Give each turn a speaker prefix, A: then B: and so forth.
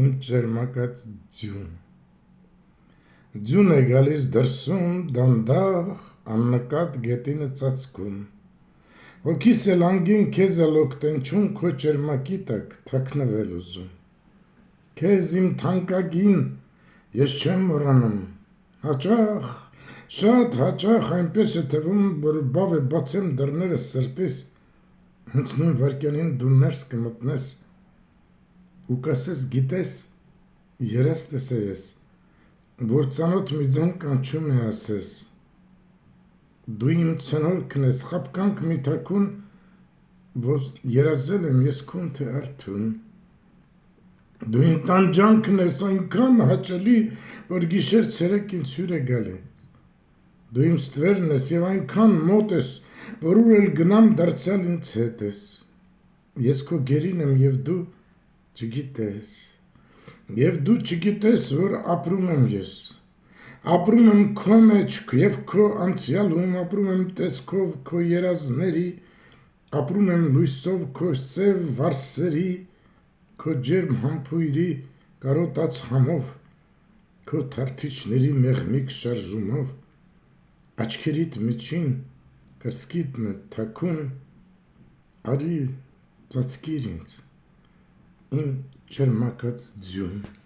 A: Իմ ճերմակած ձյուն Ձյուն է գալիս դրսում դանդաղ աննկատ գետինը ծածկում Հոգիս էլ անգին քեզ էլ օգտենչում քո ճերմակի տակ թաքնվել ուզում Քեզ իմ թանկագին ես չեմ մոռանում Հաճախ, շատ հաճախ այնպես է թվում որ բավ է բացեմ դռները սրտիս Հենց նույն վայրկյանին դու ներս կմտնես ու կասես գիտես երեստս է ես որ ծանոթ մի ձայն կանչում է ասես Դու իմ ցնորքն ես խաբկանք մի թաքուն որ երազել եմ ես քուն թե արթուն Դու իմ տանջանքն ես այնքան հաճելի որ գիշեր ցերեկ ինձ հյուր է գալիս Դու իմ ստվերն ես եւ այնքան մոտ ես որ ուր էլ գնամ դարձյալ ինձ հետ ես Ես քո գերին եմ եւ դու չգիտես Եվ դու չգիտես, որ ապրում եմ ես Ապրում եմ քո մեջ և քո անցյալում Ապրում եմ տեսքով քո երազների Ապրում եմ լույսով քո սև վարսերի Քո ջերմ համբույրի կարոտած համով Քո թարթիչների մեղմիկ շարժումով Աչքերիդ միջին կրծքիդ թաքուն Արի ծածկիր ինձ Իմ ճերմակած ձյուն